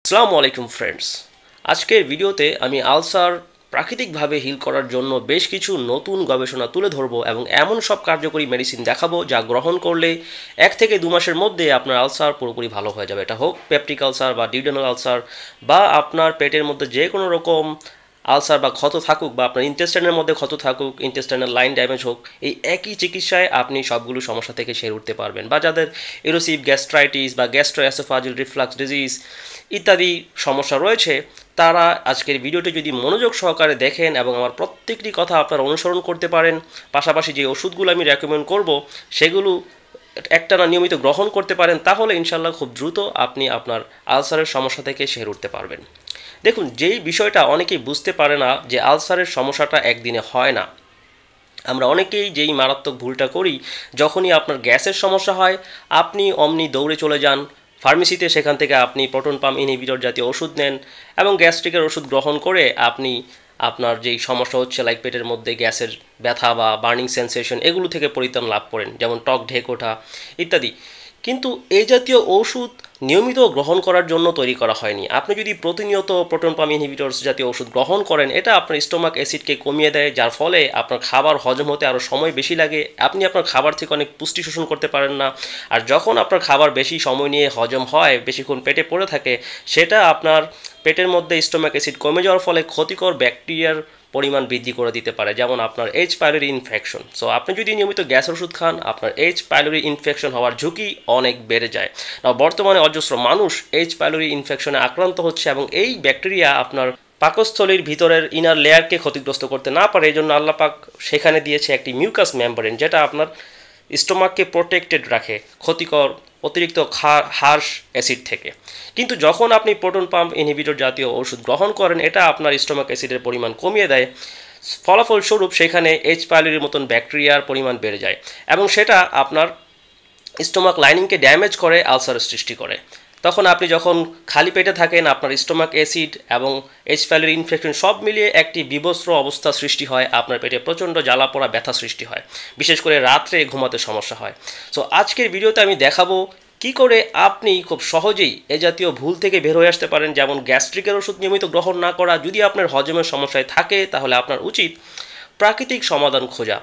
আসসালামু আলাইকুম ফ্রেন্ডস। আজকের ভিডিওতে আমি আলসার প্রাকৃতিকভাবে হিল করার জন্য বেশ কিছু নতুন গবেষণা তুলে ধরবো এবং এমন সব কার্যকরী মেডিসিন দেখাবো যা গ্রহণ করলে 1 থেকে 2 মাসের মধ্যে আপনার আলসার পুরোপুরি ভালো হয়ে যাবে। এটা হোক পেপটিক আলসার বা ডিউডেনাল আলসার বা আপনার পেটের মধ্যে যে কোনো রকম আলসার বা ক্ষত থাকুক বা আপনার ইন্টেস্টাইনের মধ্যে ক্ষত থাকুক, ইন্টেস্টাইনাল লাইন ড্যামেজ হোক, এই একই চিকিৎসায় আপনি সবগুলো সমস্যা থেকে সেরে উঠতে পারবেন। বা যাদের এরোসিভ গ্যাস্ট্রাইটিস বা গ্যাস্ট্রোএসোফাজিয়াল রিফ্লাক্স ডিজিজ ইত্যাদি সমস্যা রয়েছে, তারা আজকের ভিডিওটি যদি মনোযোগ সহকারে দেখেন এবং আমার প্রত্যেকটি কথা আপনারা অনুসরণ করতে পারেন, পাশাপাশি যে ওষুধগুলো আমি রেকমেন্ড করব সেগুলো একটানা নিয়মিত গ্রহণ করতে পারেন, তাহলে ইনশাল্লাহ খুব দ্রুত আপনি আপনার আলসারের সমস্যা থেকে সেরে উঠতে পারবেন। দেখুন, যেই বিষয়টা অনেকেই বুঝতে পারে না যে আলসারের সমস্যাটা একদিনে হয় না। আমরা অনেকেই যেই মারাত্মক ভুলটা করি, যখনই আপনার গ্যাসের সমস্যা হয় আপনি অমনি দৌড়ে চলে যান ফার্মেসিতে, সেখান থেকে আপনি প্রোটন পাম্প ইনহিবিটর জাতীয় ওষুধ নেন এবং গ্যাস্ট্রিকের ওষুধ গ্রহণ করে আপনি আপনার যেই সমস্যা হচ্ছে লাইক পেটের মধ্যে গ্যাসের ব্যথা বা বার্নিং সেন্সেশন, এগুলো থেকে পরিত্রাণ লাভ করেন, যেমন টক ঢেক ওঠা ইত্যাদি। কিন্তু এই জাতীয় ওষুধ নিয়মিত গ্রহণ করার জন্য তৈরি করা হয়নি। আপনি যদি প্রতিনিয়ত প্রোটন পাম্প ইনহিবিটরস জাতীয় ওষুধ গ্রহণ করেন, এটা আপনার স্টোমাক অ্যাসিডকে কমিয়ে দেয়, যার ফলে আপনার খাবার হজম হতে আরও সময় বেশি লাগে, আপনি আপনার খাবার থেকে অনেক পুষ্টি শোষণ করতে পারেন না। আর যখন আপনার খাবার বেশি সময় নিয়ে হজম হয়, বেশিক্ষণ পেটে পড়ে থাকে, সেটা আপনার পেটের মধ্যে স্টোমাক অ্যাসিড কমে যাওয়ার ফলে ক্ষতিকর ব্যাকটেরিয়ার পরিমাণ বৃদ্ধি করে দিতে পারে, যেমন আপনার এইচ পাইলোরি ইনফেকশন। সো আপনি যদি নিয়মিত গ্যাসের ওষুধ খান, আপনার এইচ পাইলোরি ইনফেকশন হওয়ার ঝুঁকি অনেক বেড়ে যায়। না, বর্তমানে অজস্র মানুষ এইচ পাইলোরি ইনফেকশনে আক্রান্ত হচ্ছে এবং এই ব্যাকটেরিয়া আপনার পাকস্থলীর ভিতরের ইনার লেয়ারকে ক্ষতিগ্রস্ত করতে না পারে। এই জন্য আল্লাহ পাক সেখানে দিয়েছে একটি মিউকাস মেমব্রেন, যেটা আপনার স্টোমাককে প্রোটেক্টেড রাখে ক্ষতিকর অতিরিক্ত হার্শ অ্যাসিড থেকে। কিন্তু যখন আপনি প্রোটন পাম্প ইনহিবিটর জাতীয় ওষুধ গ্রহণ করেন, এটা আপনার স্টোমাক অ্যাসিডের পরিমাণ কমিয়ে দেয়, ফলাফলস্বরূপ সেখানে এইচ পাইলোরির মতন ব্যাকটেরিয়ার পরিমাণ বেড়ে যায় এবং সেটা আপনার স্টোমাক লাইনিংকে ড্যামেজ করে, আলসারের সৃষ্টি করে। তখন আপনি যখন খালি পেটে থাকেন, আপনার স্টোমাক অ্যাসিড এবং এইচ পাইলোরি ইনফেকশন সব মিলিয়ে একটি বিবস্ত্র অবস্থা সৃষ্টি হয়, আপনার পেটে প্রচণ্ড জ্বালা পোড়া ব্যথা সৃষ্টি হয়, বিশেষ করে রাত্রে ঘুমাতে সমস্যা হয়। সো আজকের ভিডিওতে আমি দেখাবো কি করে আপনি খুব সহজেই এ জাতীয় ভুল থেকে বের হয়ে আসতে পারেন। যেমন গ্যাস্ট্রিকের ওষুধ নিয়মিত গ্রহণ না করা, যদি আপনার হজমের সমস্যায় থাকে তাহলে আপনার উচিত প্রাকৃতিক সমাধান খোঁজা,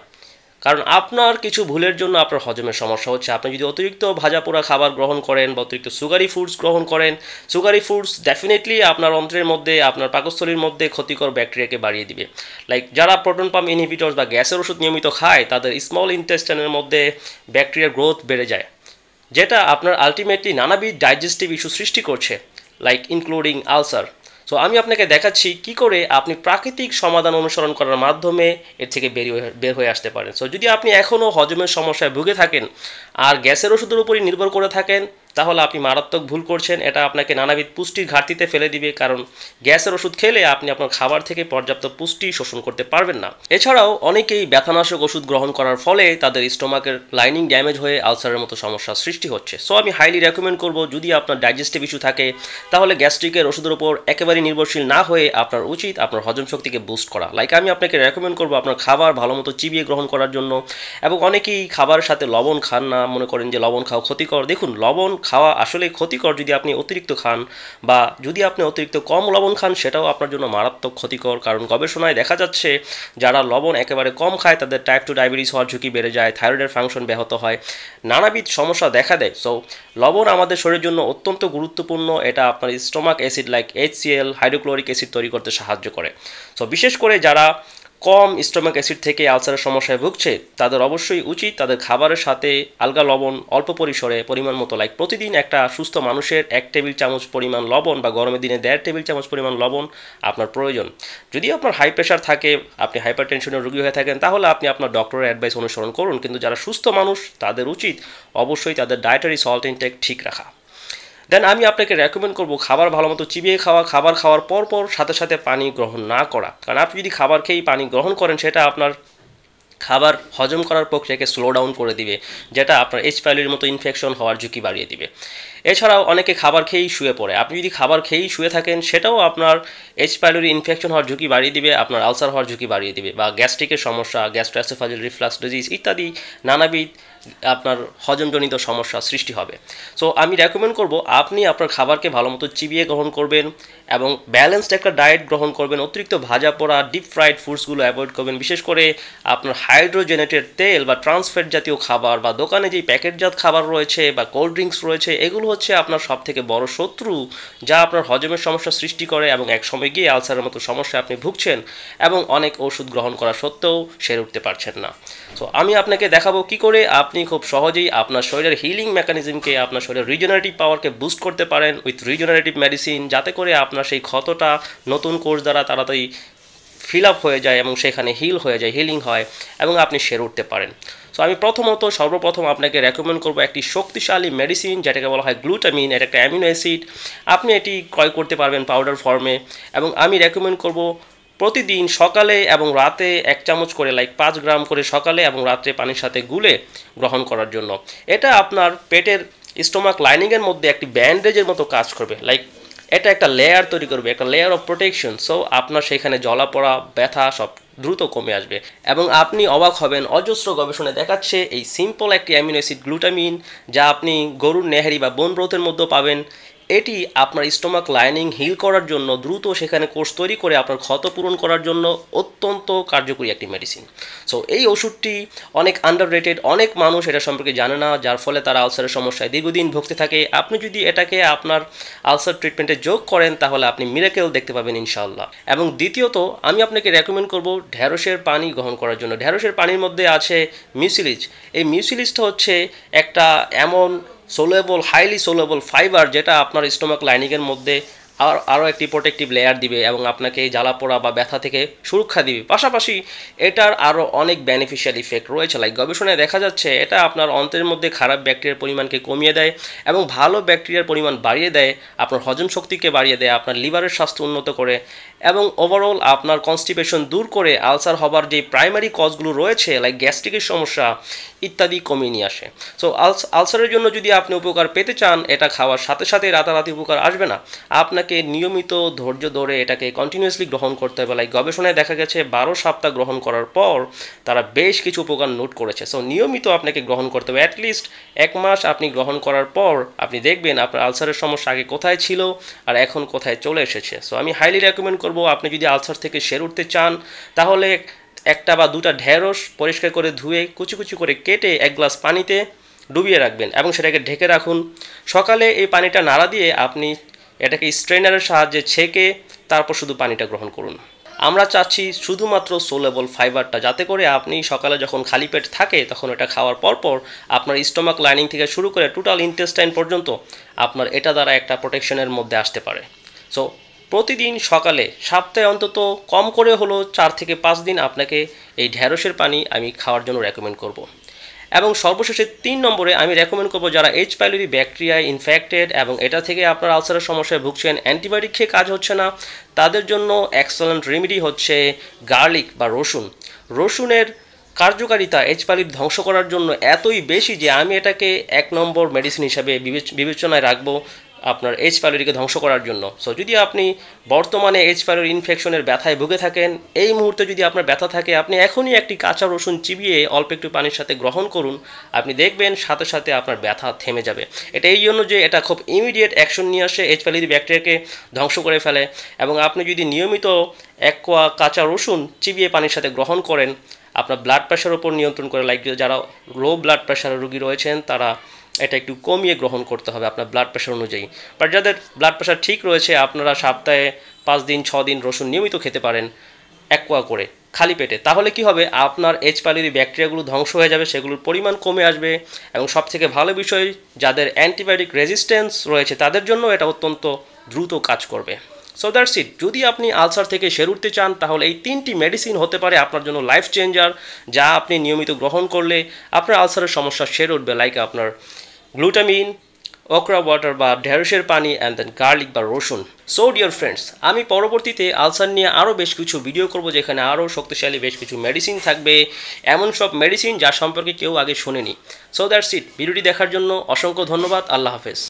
কারণ আপনার কিছু ভুলের জন্য আপনার হজমের সমস্যা হচ্ছে। আপনি যদি অতিরিক্ত ভাজা পোড়া খাবার গ্রহণ করেন বা অতিরিক্ত সুগারি ফুডস গ্রহণ করেন, সুগারি ফুডস ডেফিনেটলি আপনার অন্ত্রের মধ্যে, আপনার পাকস্থলীর মধ্যে ক্ষতিকর ব্যাকটেরিয়াকে বাড়িয়ে দিবে। লাইক যারা প্রোটন পাম্প ইনহিবিটরস বা গ্যাসের ওষুধ নিয়মিত খায়, তাদের স্মল ইন্টেস্টাইনের মধ্যে ব্যাকটেরিয়ার গ্রোথ বেড়ে যায়, যেটা আপনার আলটিমেটলি নানাবিধ ডাইজেস্টিভ ইস্যু সৃষ্টি করছে, লাইক ইনক্লুডিং আলসার। সো আমি আপনাকে দেখাচ্ছি কি করে আপনি প্রাকৃতিক সমাধান অনুসরণ করার মাধ্যমে এর থেকে বের হয়ে আসতে পারেন। সো যদি আপনি এখনও হজমের সমস্যায় ভুগে থাকেন আর গ্যাসের ওষুধের উপরই নির্ভর করে থাকেন, তাহলে আপনি মারাত্মক ভুল করছেন। এটা আপনাকে নানাবিধ পুষ্টির ঘাটতিতে ফেলে দিবে, কারণ গ্যাসের ওষুধ খেলে আপনি আপনার খাবার থেকে পর্যাপ্ত পুষ্টি শোষণ করতে পারবেন না। এছাড়াও অনেকেই ব্যথানাশক ওষুধ গ্রহণ করার ফলে তাদের স্টোমাকের লাইনিং ড্যামেজ হয়ে আলসারের মতো সমস্যার সৃষ্টি হচ্ছে। সো আমি হাইলি রেকমেন্ড করব, যদি আপনার ডাইজেস্টিভ ইস্যু থাকে তাহলে গ্যাস্ট্রিকের ওষুধের উপর একেবারে নির্ভরশীল না হয়ে আপনার উচিত আপনার হজম শক্তিকে বুস্ট করা। লাইক আমি আপনাকে রেকমেন্ড করব আপনার খাবার ভালো মতো চিবিয়ে গ্রহণ করার জন্য। এবং অনেকেই খাবারের সাথে লবণ খান না, মনে করেন যে লবণ খাওয়া ক্ষতিকর। দেখুন, লবণ খাওয়া আসলে ক্ষতিকর যদি আপনি অতিরিক্ত খান, বা যদি আপনি অতিরিক্ত কম লবণ খান সেটাও আপনার জন্য মারাত্মক ক্ষতিকর। কারণ গবেষণায় দেখা যাচ্ছে যারা লবণ একেবারে কম খায় তাদের টাইপ 2 ডায়াবেটিস হওয়ার ঝুঁকি বেড়ে যায়, থাইরয়েডের ফাংশন ব্যাহত হয়, নানাবিধ সমস্যা দেখা দেয়। সো লবণ আমাদের শরীরের জন্য অত্যন্ত গুরুত্বপূর্ণ। এটা আপনার stomach acid like HCl hydrochloric acid তৈরি করতে সাহায্য করে। সো বিশেষ করে যারা কম স্টোমাক অ্যাসিড থেকে আলসারের সমস্যায় ভুগছে, তাদের অবশ্যই উচিত তাদের খাবারের সাথে আলগা লবণ অল্প পরিসরে পরিমাণ মতো, লাইক প্রতিদিন একটা সুস্থ মানুষের 1 টেবিল চামচ পরিমাণ লবণ বা গরমের দিনে 1.5 টেবিল চামচ পরিমাণ লবণ আপনার প্রয়োজন। যদি আপনার হাই প্রেশার থাকে, আপনি হাইপার টেনশনের রোগী হয়ে থাকেন, তাহলে আপনি আপনার ডক্টরের অ্যাডভাইস অনুসরণ করুন। কিন্তু যারা সুস্থ মানুষ তাদের উচিত অবশ্যই তাদের ডায়েটারি সল্ট ইনটেক ঠিক রাখা। দেন আমি আপনাকে রেকমেন্ড করব খাবার ভালো মতো চিবিয়ে খাওয়া, খাবার খাওয়ার পর সাথে সাথে পানি গ্রহণ না করা। কারণ আপনি যদি খাবার খেয়েই পানি গ্রহণ করেন, সেটা আপনার খাবার হজম করার প্রক্রিয়াকে স্লো ডাউন করে দিবে, যেটা আপনার এইচ পাইলোরির মতো ইনফেকশন হওয়ার ঝুঁকি বাড়িয়ে দিবে। এছাড়াও অনেকে খাবার খেয়েই শুয়ে পড়ে। আপনি যদি খাবার খেয়েই শুয়ে থাকেন সেটাও আপনার এইচ পাইলোরি ইনফেকশন হওয়ার ঝুঁকি বাড়িয়ে দিবে, আপনার আলসার হওয়ার ঝুঁকি বাড়িয়ে দিবে, বা গ্যাস্ট্রিকের সমস্যা, গ্যাস্ট্রোএসোফেজিয়াল রিফ্লাক্স ডিজিজ ইত্যাদি নানাবিধ আপনার হজমজনিত সমস্যা সৃষ্টি হবে। সো আমি রেকমেন্ড করব আপনি আপনার খাবারকে ভালো মতো চিবিয়ে গ্রহণ করবেন এবং ব্যালেন্সড একটা ডায়েট গ্রহণ করবেন। অতিরিক্ত ভাজা পোড়া ডিপ ফ্রাইড ফুডসগুলো অ্যাভয়েড করবেন। বিশেষ করে আপনার হাইড্রোজেনেটেড তেল বা ট্রান্সফ্যাট জাতীয় খাবার বা দোকানে যেই প্যাকেটজাত খাবার রয়েছে বা কোল্ড ড্রিঙ্কস রয়েছে, এগুলো হচ্ছে আপনার সবথেকে বড় শত্রু, যা আপনার হজমের সমস্যা সৃষ্টি করে এবং একসময় গিয়ে আলসারের মতো সমস্যা আপনি ভুগছেন এবং অনেক ওষুধ গ্রহণ করা সত্ত্বেও সেরে উঠতে পারছেন না। সো আমি আপনাকে দেখাবো কি করে আপনি খুব সহজেই আপনার শরীরের হিলিং মেকানিজমকে, আপনার শরীরের রিজেনারেটিভ পাওয়ারকে বুস্ট করতে পারেন উইথ রিজেনারেটিভ মেডিসিন, যাতে করে আপনার সেই ক্ষতটা নতুন কোর্স দ্বারা তাড়াতাড়ি ফিল আপ হয়ে যায় এবং সেখানে হিলিং হয় এবং আপনি সেরে উঠতে পারেন। সো আমি সর্বপ্রথম আপনাকে রেকমেন্ড করবো একটি শক্তিশালী মেডিসিন, যেটাকে বলা হয় গ্লুটামিন। এটা একটা অ্যামিনো অ্যাসিড। আপনি এটি ক্রয় করতে পারবেন পাউডার ফর্মে, এবং আমি রেকমেন্ড করব প্রতিদিন সকালে এবং রাতে 1 চামচ করে 5 গ্রাম করে সকালে এবং রাত্রে পানির সাথে গুলে গ্রহণ করার জন্য। এটা আপনার পেটের স্টোমাক লাইনিংয়ের মধ্যে একটি ব্যান্ডেজের মতো কাজ করবে। এটা একটা লেয়ার তৈরি করবে, একটা লেয়ার অফ প্রোটেকশন। সো আপনার সেখানে জ্বলা পড়া, ব্যথা সব দ্রুত কমে আসবে এবং আপনি অবাক হবেন, অজস্র গবেষণায় দেখাচ্ছে এই সিম্পল একটি অ্যামিনো অ্যাসিড গ্লুটামিন, যা আপনি গরুর নেহারি বা বোন ব্রথের মধ্যে পাবেন, এটি আপনার স্টোমাক লাইনিং হিল করার জন্য, দ্রুত সেখানে কোষ তৈরি করে আপনার ক্ষত পূরণ করার জন্য অত্যন্ত কার্যকরী একটি মেডিসিন। সো এই ওষুধটি অনেক আন্ডাররেটেড, অনেক মানুষ এটা সম্পর্কে জানে না, যার ফলে তারা আলসারের সমস্যায় দীর্ঘদিন ভুগতে থাকে। আপনি যদি এটাকে আপনার আলসার ট্রিটমেন্টে যোগ করেন তাহলে আপনি মিরাকেল দেখতে পাবেন ইনশাআল্লাহ। এবং দ্বিতীয়ত আমি আপনাকে রেকমেন্ড করব ঢ্যাঁড়সের পানি গ্রহণ করার জন্য। ঢ্যাঁড়সের পানির মধ্যে আছে মিউসিলিজ। এই মিউসিলিজটা হচ্ছে একটা এমন হাইলি সোলেবল ফাইবার, যেটা আপনার স্টোমাক লাইনিংয়ের মধ্যে আরও একটি প্রোটেক্টিভ লেয়ার দিবে এবং আপনাকে জ্বালা পোড়া বা ব্যথা থেকে সুরক্ষা দিবে। পাশাপাশি এটার আরও অনেক বেনিফিশিয়াল ইফেক্ট রয়েছে। গবেষণায় দেখা যাচ্ছে এটা আপনার অন্ত্রের মধ্যে খারাপ ব্যাকটেরিয়ার পরিমাণকে কমিয়ে দেয় এবং ভালো ব্যাকটেরিয়ার পরিমাণ বাড়িয়ে দেয়, আপনার হজম শক্তিকে বাড়িয়ে দেয়, আপনার লিভারের স্বাস্থ্য উন্নত করে এবং ওভারঅল আপনার কনস্টিপেশন দূর করে আলসার হবার যে প্রাইমারি কজগুলো রয়েছে গ্যাস্ট্রিকের সমস্যা ইত্যাদি কমিয়ে নিয়ে আসে। সো আলসারের জন্য যদি আপনি উপকার পেতে চান, এটা খাওয়ার সাথে সাথে রাতারাতি উপকার আসবে না, আপনাকে নিয়মিত ধৈর্য ধরে এটাকে কন্টিনিউয়াসলি গ্রহণ করতে হবে। গবেষণায় দেখা গেছে 12 সপ্তাহ গ্রহণ করার পর তারা বেশ কিছু উপকার নোট করেছে। সো নিয়মিত আপনাকে গ্রহণ করতে হবে। অ্যাটলিস্ট 1 মাস আপনি গ্রহণ করার পর আপনি দেখবেন আপনার আলসারের সমস্যা আগে কোথায় ছিল আর এখন কোথায় চলে এসেছে। সো আমি হাইলি রেকমেন্ড করব, আপনি যদি আলসার থেকে সেরে উঠতে চান তাহলে 1টা বা 2টা ঢ্যাঁড়স পরিষ্কার করে ধুয়ে কুচি কুচি করে কেটে 1 গ্লাস পানিতে ডুবিয়ে রাখবেন এবং সেটাকে ঢেকে রাখুন। সকালে এই পানিটা নাড়া দিয়ে আপনি এটাকে স্ট্রেনারের সাহায্যে ছেঁকে তারপর শুধু পানিটা গ্রহণ করুন। আমরা চাচ্ছি শুধুমাত্র সোলেবল ফাইবারটা, যাতে করে আপনি সকালে যখন খালি পেট থাকে তখন এটা খাওয়ার পরপর আপনার স্টোমাক লাইনিং থেকে শুরু করে টোটাল ইন্টেস্টাইন পর্যন্ত আপনার এটা দ্বারা একটা প্রোটেকশনের মধ্যে আসতে পারে। সো প্রতিদিন সকালে সপ্তাহে অন্তত কম করে হলো 4 থেকে 5 দিন আপনাকে এই ঢ্যাঁড়সের পানি আমি খাওয়ার জন্য রেকমেন্ড করব। এবং সর্বশেষে 3 নম্বরে আমি রেকমেন্ড করব, যারা এইচ পাইলোরি ব্যাকটেরিয়ায় ইনফেক্টেড এবং এটা থেকে আপনার আলসারের সমস্যায় ভুগছেন, অ্যান্টিবায়োটিক খেয়ে কাজ হচ্ছে না, তাদের জন্য এক্সেলেন্ট রেমেডি হচ্ছে গার্লিক বা রসুন। রসুনের কার্যকারিতা এইচ পাইলোরি ধ্বংস করার জন্য এতই বেশি যে আমি এটাকে 1 নম্বর মেডিসিন হিসাবে বিবেচনায় রাখবো আপনার এইচ পাইলোরিকে ধ্বংস করার জন্য। সো যদি আপনি বর্তমানে এইচ পাইলোরি ইনফেকশনের ব্যথায় ভুগে থাকেন, এই মুহূর্তে যদি আপনার ব্যথা থাকে, আপনি এখনই একটি কাঁচা রসুন চিবিয়ে অল্প একটু পানির সাথে গ্রহণ করুন, আপনি দেখবেন সাথে সাথে আপনার ব্যথা থেমে যাবে। এটা এই জন্য যে এটা খুব ইমিডিয়েট অ্যাকশন নিয়ে আসে, এইচ পাইলোরি ব্যাকটেরিয়াকে ধ্বংস করে ফেলে। এবং আপনি যদি নিয়মিত 1 কোয়া কাঁচা রসুন চিবিয়ে পানির সাথে গ্রহণ করেন, আপনার ব্লাড প্রেশার উপর নিয়ন্ত্রণ করে। যারা লো ব্লাড প্রেশারের রোগী রয়েছেন তারা এটা একটু কমিয়ে গ্রহণ করতে হবে আপনার ব্লাড প্রেশার অনুযায়ী। বাট যাদের ব্লাড প্রেশার ঠিক রয়েছে, আপনারা সপ্তাহে 5 দিন 6 দিন রসুন নিয়মিত খেতে পারেন 1 কোয়া করে খালি পেটে। তাহলে কি হবে, আপনার এইচ পাইলোরি ব্যাকটেরিয়াগুলো ধ্বংস হয়ে যাবে, সেগুলোর পরিমাণ কমে আসবে। এবং সবথেকে ভালো বিষয়, যাদের অ্যান্টিবায়োটিক রেজিস্ট্যান্স রয়েছে তাদের জন্য এটা অত্যন্ত দ্রুত কাজ করবে। So that's it. যদি আপনি আলসার থেকে সেরে উঠতে চান তাহলে এই 3টি মেডিসিন হতে পারে আপনার জন্য লাইফ চেঞ্জার, যা আপনি নিয়মিত গ্রহণ করলে আপনার আলসারের সমস্যা সেরে উঠবে। আপনার গ্লুটামিন, ওকরা ওয়াটার বা ঢ্যাঁড়সের পানি, অ্যান্ড দেন গার্লিক বা রসুন। সো ডিয়ার ফ্রেন্ডস, আমি পরবর্তীতে আলসার নিয়ে আরও বেশ কিছু ভিডিও করব, যেখানে আরও শক্তিশালী বেশ কিছু মেডিসিন থাকবে, এমন সব মেডিসিন যার সম্পর্কে কেউ আগে শোনেনি। So that's it. ভিডিওটি দেখার জন্য অসংখ্য ধন্যবাদ। আল্লাহ হাফেজ।